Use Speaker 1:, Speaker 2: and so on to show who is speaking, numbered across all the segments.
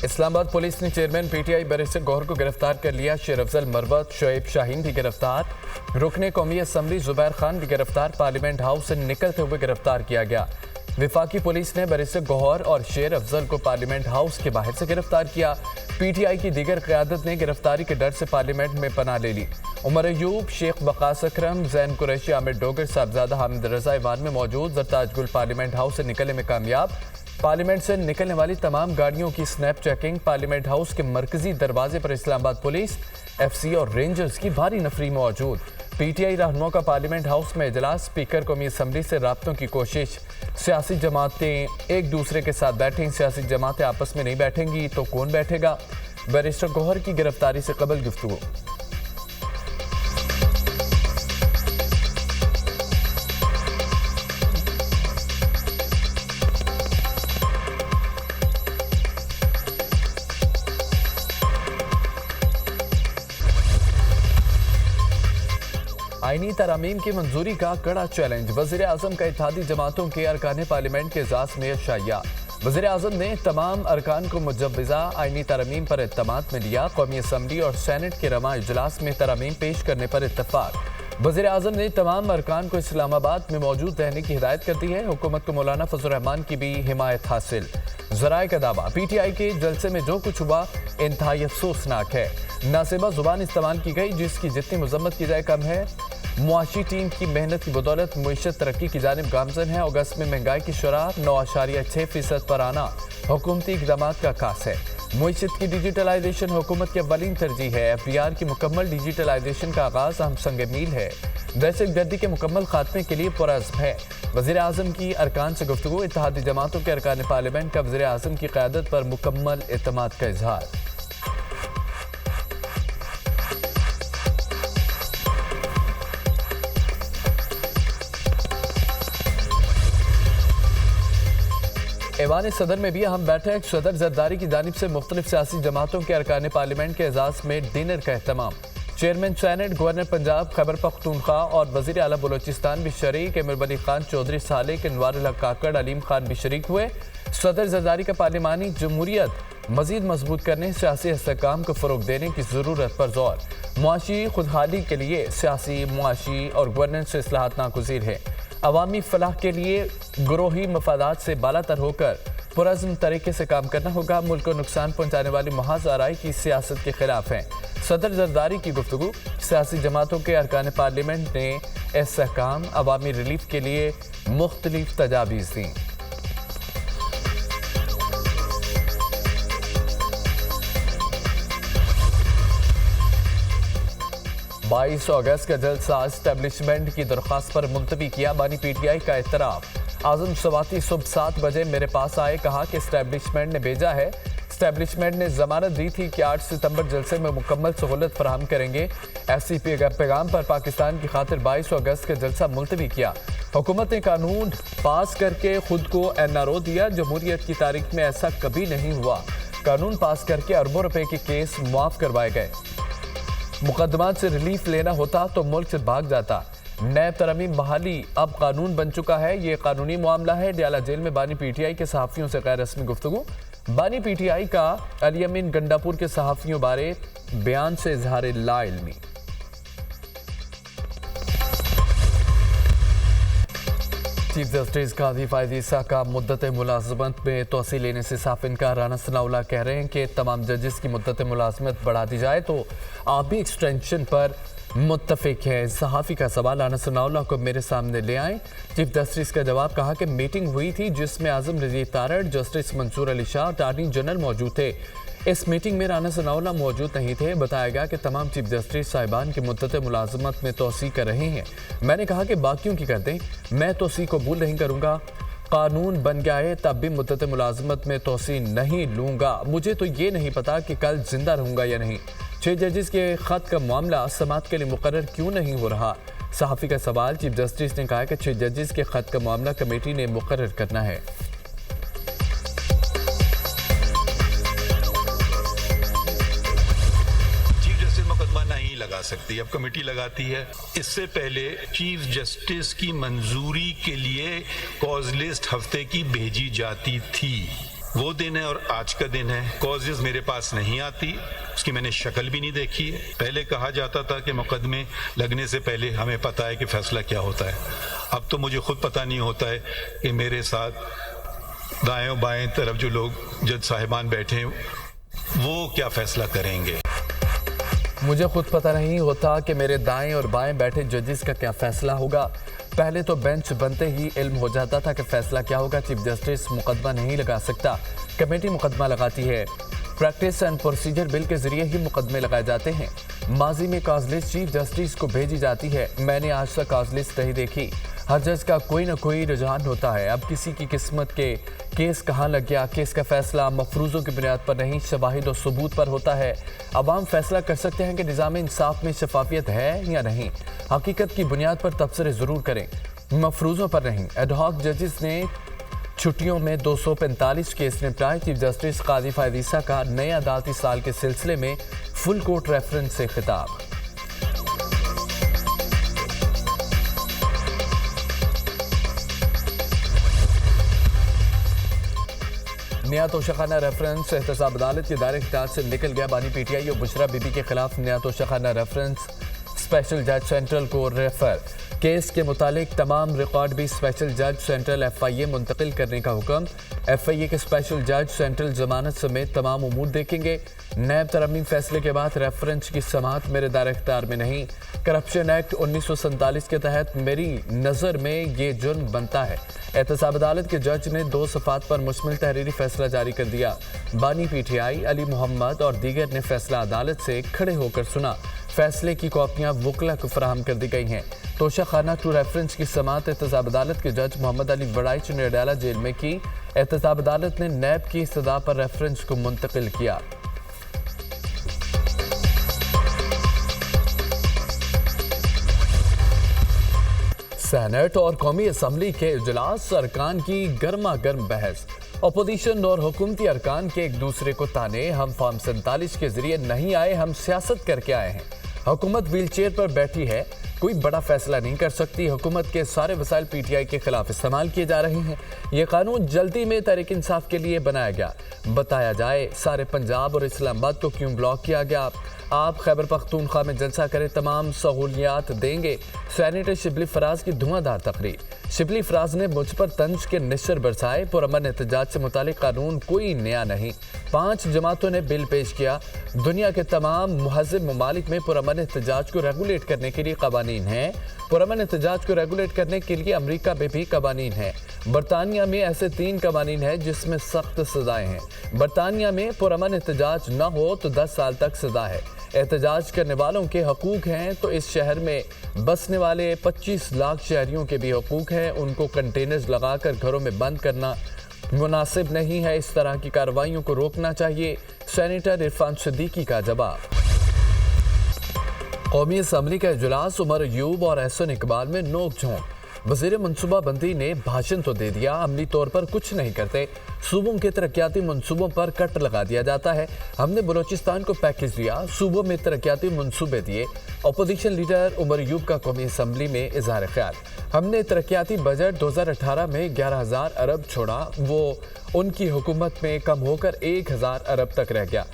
Speaker 1: Islamabad police ने chairman PTI barrister Gauhar को गिरफ्तार कर लिया। शेर अफजल मरवत, शोएब शाहीन भी गिरफ्तार। रुकने कौमी असम्बली जुबैर खान भी गिरफ्तार। पार्लियामेंट हाउस से निकलते हुए गिरफ्तार किया गया। विफाकी पुलिस ने बैरिस्टर गौहर और शेर अफजल को पार्लियामेंट हाउस के बाहर से गिरफ्तार किया। पीटीआई की दीगर क़यादत ने गिरफ्तारी के डर से पार्लियामेंट में पनाह ले ली। उमर अयूब, शेख वकास अकरम, जैन कुरैशी, आमिर डोगर, साहबजादा हामिद रजा ईवान में मौजूद। जरताज गुल पार्लियामेंट हाउस से निकलने में कामयाब। पार्लियामेंट से निकलने वाली तमाम गाड़ियों की स्नैप चेकिंग। पार्लियामेंट हाउस के मरकजी दरवाजे पर इस्लामाबाद पुलिस, एफसी और रेंजर्स की भारी नफरी मौजूद। पीटीआई रहनुमाओं का पार्लियामेंट हाउस में इजलास। स्पीकर कौमी असम्बली से राब्तों की कोशिश। सियासी जमातें एक दूसरे के साथ बैठें। सियासी जमातें आपस में नहीं बैठेंगी तो कौन बैठेगा? बैरिस्टर गौहर की गिरफ्तारी से कबल गुफ्तगू। आईनी तरामीम की मंजूरी का कड़ा चैलेंज। वज़ीर आज़म का इत्तेहादी जमातों के अरकान पार्लियामेंट के इजलास में शाइया। वज़ीर आज़म ने तमाम अरकान को मुजव्वज़ा आईनी तरमीम पर इत्तेमाद में लिया। कौमी असम्बली और सेनेट के रमा इजलास में तरमीम पेश करने पर इत्तफाक। वज़ीर आज़म ने तमाम अरकान को इस्लामाबाद में मौजूद रहने की हिदायत कर दी है। हुकूमत को मौलाना फजल रहमान की भी हिमायत हासिल। ज़राए का दावा, पीटीआई के जलसे में जो कुछ हुआ इंतहाई अफसोसनाक है। नासिबा जुबान इस्तेमाल की गई जिसकी जितनी मजम्मत की जाए कम है। मुआशी टीम की मेहनत की बदौलत मुईशत तरक्की की जानिब गामजन है। अगस्त में महंगाई की शरह 9.6% पर आना हुकूमती इक़दाम का खास है। मुईशत की डिजिटलाइजेशन हुकूमत की अव्वलीन तरजीह है। एफडीआर की मुकम्मल डिजिटलाइजेशन का आगाज हम संग मील है। दहशत गर्दी के मुकम्मल खात्मे के लिए पुरअज़्म है। वज़ीर आज़म की अरकान से गुफ्तगू। इत्तेहादी जमातों के अरकान पार्लियामेंट का वज़ीर आज़म की क़यादत पर मुकम्मल एतमाद का इजहार। ऐवान सदर में भी अहम बैठक। सदर जरदारी की जानिब से मुख्तलिफ सियासी जमातों के अरकान पार्लियामेंट के एजाज में डिनर का एहतमाम। Chairman senate, governor Punjab, Khyber Pakhtunkhwa और वज़ीर आला बलोचिस्तान भी शरीक। एमिर वली खान, चौधरी सालेक, अनवारुल हक काकड़, अलीम खान भी शरीक हुए। सदर जरदारी का पार्लिमानी जमहूरियत मजीद मजबूत करने, सियासी इस्तेहकाम को फ़रोग देने की ज़रूरत पर जोर। मुआशी खुदहाली के लिए सियासी, मुआशी और गवर्नेंस इस्लाहात नागुज़ीर है। अवामी फलाह के लिए ग्रोही मफादात से बालातर होकर पुरअज़्म तरीके से काम करना होगा। मुल्क को नुकसान पहुँचाने वाली महाज आराई की सियासत के खिलाफ हैं। सदर जरदारी की गुफ्तगू। सियासी जमातों के अरकान पार्लियामेंट ने इस्तेहकाम, अवामी रिलीफ के लिए मुख्तलिफ तजावीज़ दी। बाईस अगस्त का जलसा एस्टेब्लिशमेंट की दरख्वास्त पर मुलतवी किया। बानी पीटीआई का इतराफ़। आज़म सवाती सुबह 7 बजे मेरे पास आए, कहा कि एस्टेब्लिशमेंट ने भेजा है। एस्टेब्लिशमेंट ने जमानत दी थी कि 8 सितंबर जलसे में मुकम्मल सहूलत फराहम करेंगे। एससीपी पैगाम पर पाकिस्तान की खातिर 22 अगस्त का जलसा मुलतवी किया। हुकूमत ने कानून पास करके खुद को एनआरओ दिया। जमहूरियत की तारीख में ऐसा कभी नहीं हुआ। कानून पास करके अरबों रुपए के केस मुआफ करवाए गए। मुकदमात से रिलीफ लेना होता तो मुल्क से भाग जाता। नैब तरमीम बहाली अब कानून बन चुका है। ये कानूनी मामला है। डियाला जेल में बानी पीटीआई के सहाफ़ियों से गैर रस्मी गुफ्तगू। बानी पीटीआई का अली अमीन गंडापुर के सहाफ़ियों बारे बयान से इजहार लाइल्मी। चीफ जस्टिस काजी फायदी ईसा का मुद्दत मुलाजमत में तोसी लेने से साफ इनकार। राना सनाउल्लाह कह रहे हैं कि तमाम जजेस की मुद्दत मुलाजमत बढ़ा दी जाए तो आप भी एक्सटेंशन पर मुत्तफिक है। सहाफ़ी का सवाल, राना सनाउल्लाह को मेरे सामने ले आए। चीफ जस्टिस का जवाब, कहा कि मीटिंग हुई थी जिसमें Azam Razi Tarar, justice Mansoor Ali Shah, attorney general मौजूद थे। इस मीटिंग में राना सनाउल्लाह मौजूद नहीं थे। बताया गया कि तमाम चीफ जस्टिस साहिबान की मुद्दत मुलाजमत में तोसी कर रहे हैं। मैंने कहा कि बाकियों की कर दें, मैं तोसी कबूल नहीं करूँगा। कानून बन गया है तब भी मुद्दत मुलाजमत में तोसी नहीं लूँगा। मुझे तो ये नहीं पता कि कल जिंदा रहूँगा या नहीं। 6 जजेस के ख़त का मामला समाअत के लिए मुकर्रर क्यों नहीं हो रहा? सहाफ़ी का सवाल। चीफ जस्टिस ने कहा कि 6 जजेस के ख़त का मामला कमेटी ने मुकर्रर करना है।
Speaker 2: लगा सकती है, अब कमेटी लगाती है। इससे पहले चीफ जस्टिस की मंजूरी के लिए कॉज लिस्ट हफ्ते की भेजी जाती थी। वो दिन है और आज का दिन है। कॉजेज मेरे पास नहीं आती, उसकी मैंने शक्ल भी नहीं देखी है। पहले कहा जाता था कि मुकदमे लगने से पहले हमें पता है कि फैसला क्या होता है। अब तो मुझे खुद पता नहीं होता है कि मेरे साथ दाएं बाएं तरफ जो लोग जज साहिबान बैठे हैं वो क्या फैसला करेंगे।
Speaker 1: मुझे खुद पता नहीं होता कि मेरे दाएं और बाएं बैठे जजेस का क्या फैसला होगा। पहले तो बेंच बनते ही इल्म हो जाता था कि फैसला क्या होगा। चीफ जस्टिस मुकदमा नहीं लगा सकता, कमेटी मुकदमा लगाती है। प्रैक्टिस एंड प्रोसीजर बिल के जरिए ही मुकदमे लगाए जाते हैं। माजी में कॉज लिस्ट चीफ जस्टिस को भेजी जाती है। मैंने आज तक कॉज लिस्ट नहीं देखी। हर जज का कोई ना कोई रुझान होता है। अब किसी की किस्मत के केस कहाँ लग गया, केस का फैसला मफरूज़ों की बुनियाद पर नहीं, शवाहिद और सबूत पर होता है। अवाम फैसला कर सकते हैं कि निज़ाम इंसाफ में शफाफियत है या नहीं। हकीकत की बुनियाद पर तबसरे ज़रूर करें, मफरूज़ों पर नहीं। एडहॉक जजेस ने छुट्टियों में 245 केस निपटाए। चीफ जस्टिस काजी फायद ईसा का नए अदालती साल के सिलसिले में फुल कोर्ट रेफरेंस से खिताब। नया तोशाखाना रेफरेंस एहतसाब अदालत के दायरे इख्तियार से निकल गया। बानी पीटीआई और बुशरा बीबी के खिलाफ नया तोशाखाना रेफरेंस स्पेशल जज सेंट्रल को रेफर। केस के मुतालिक तमाम रिकॉर्ड भी स्पेशल जज सेंट्रल FIA मुंतकिल करने का हुक्म। FIA के स्पेशल जज सेंट्रल जमानत समेत तमाम उमूर देखेंगे। नैब तरमीम फैसले के बाद रेफरेंस की समाअत मेरे दायरे इख्तियार में नहीं। करप्शन एक्ट 1947 के तहत मेरी नज़र में ये जुर्म बनता है। एहतसाब अदालत के जज ने 2 सफ़ात पर मुश्तमिल तहरीरी फैसला जारी कर दिया। बानी पीटीआई अली मोहम्मद और दीगर ने फैसला अदालत से खड़े होकर सुना। फैसले की कॉपियां वकला को फराहम कर दी गई हैं। तोशाखाना टू रेफरेंस की समाअत एहतसाब अदालत के जज मोहम्मद अली वड़ाइच ने अडाला जेल में की। एहतसाब अदालत ने नैब की इस्तदा पर रेफरेंस को मुंतकिल किया। सेनेट और कौमी असम्बली के इजलास अरकान की गर्मा गर्म बहस। अपोजिशन और हुकूमती अरकान के एक दूसरे को ताने। हम फॉर्म 47 के जरिए नहीं आए, हम सियासत करके आए हैं। हुकूमत व्हील चेयर पर बैठी है, कोई बड़ा फैसला नहीं कर सकती। हुकूमत के सारे वसाइल पीटीआई के खिलाफ इस्तेमाल किए जा रहे हैं। ये कानून जल्दी में तहरीक इंसाफ के लिए बनाया गया। बताया जाए सारे पंजाब और इस्लामाबाद को क्यों ब्लॉक किया गया। आप खैबर पख्तूनख्वा में जलसा करें, तमाम सहूलियात देंगे। सेनेटर शिबली फराज की धुआंधार तकरीर। शिबली फराज ने मुझ पर तंज के निश्चर बरसाए। पुरअमन एहतजाज से मुतालिक कानून कोई नया नहीं। 5 जमातों ने बिल पेश किया। दुनिया के तमाम मुहज़्ज़िब ममालिक में पुरअमन एहतजाज को रेगुलेट करने के लिए कवानीन हैं। पुरअमन एहतजाज को रेगुलेट करने के लिए अमरीका में भी कवानीन है। बरतानिया में ऐसे 3 कवानीन हैं जिसमें सख्त सजाएं हैं। बरतानिया में पुरअमन एहतजाज न हो तो 10 साल तक सजा है। एहतजाज करने वालों के हकूक हैं तो इस शहर में बसने वाले 25 लाख शहरियों के भी हकूक हैं। उनको कंटेनर्स लगाकर घरों में बंद करना मुनासिब नहीं है। इस तरह की कार्रवाइयों को रोकना चाहिए। सेनेटर इरफान सिद्दीकी का जवाब। कौमी असम्बली का इजलास उमर अयूब और एहसन इकबाल में नोक-झोंक। वज़ीर मनसूबाबंदी ने भाषण तो दे दिया, अमली तौर पर कुछ नहीं करते। सूबों के तरक्याती मनसूबों पर कट लगा दिया जाता है। हमने बलोचिस्तान को पैकेज दिया, सूबों में तरक्याती मनसूबे दिए। अपोजिशन लीडर उमर अयूब का कौमी असम्बली में इजहार ख्याल। हमने तरक्याती बजट 2018 में 11,000 अरब छोड़ा, वो उनकी हुकूमत में कम होकर 1,000 अरब तक रह गया।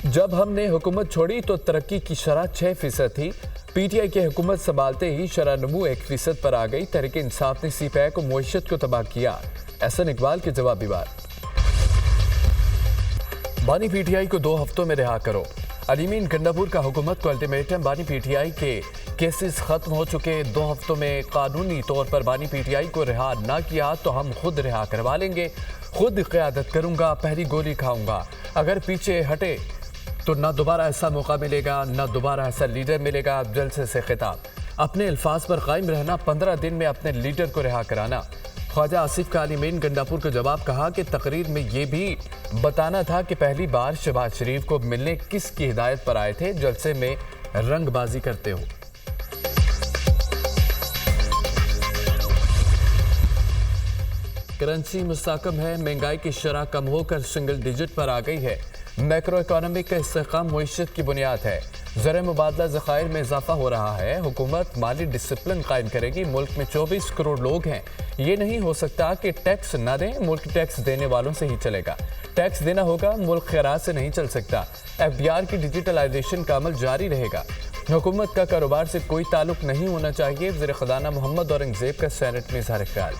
Speaker 1: जब हमने हुकूमत छोड़ी तो तरक्की की शरह 6% थी। पीटीआई की हुकूमत संभालते ही शरह नमू 1% पर आ गई। तहरीक इंसाफ ने सीपीआई को मुईशत को तबाह किया। एहसन इकबाल के जवाबी बात। बानी पीटीआई को 2 हफ्तों में रिहा करो। अलीमीन गंडापुर का हुकूमत को अल्टीमेटम। बानी पीटीआई के केसेस खत्म हो चुके। 2 हफ्तों में कानूनी तौर पर बानी पीटीआई को रिहा ना किया तो हम खुद रिहा करवा लेंगे। खुद क़यादत करूंगा, पहली गोली खाऊंगा। अगर पीछे हटे तो ना दोबारा ऐसा मौका मिलेगा, ना दोबारा ऐसा लीडर मिलेगा। जलसे से खिताब। अपने अल्फाज पर कायम रहना, 15 दिन में अपने लीडर को रिहा कराना। ख्वाजा आसिफ का अलीमीन गंडापुर को जवाब। कहा कि तकरीर में ये भी बताना था कि पहली बार शहबाज शरीफ को मिलने किसकी हिदायत पर आए थे। जलसे में रंगबाजी करते हो। करेंसी मुस्तहकम है, महंगाई की शरह कम होकर सिंगल डिजिट पर आ गई है। मैक्रो इकोनॉमिक का इस्तेहकाम मईशत की बुनियाद है। ज़र मुबादला ज़खायर में इजाफा हो रहा है। हुकूमत माली डिसिप्लिन कायम करेगी। मुल्क में 24 करोड़ लोग हैं। ये नहीं हो सकता कि टैक्स न दें, मुल्क टैक्स देने वालों से ही चलेगा। टैक्स देना होगा, मुल्क खैरात से नहीं चल सकता। FDR की डिजिटलाइजेशन का अमल जारी रहेगा। हुकूमत का कारोबार से कोई ताल्लुक नहीं होना चाहिए। वज़ीर ख़ज़ाना मोहम्मद औरंगज़ेब का सेनेट में इज़हार ख्याल।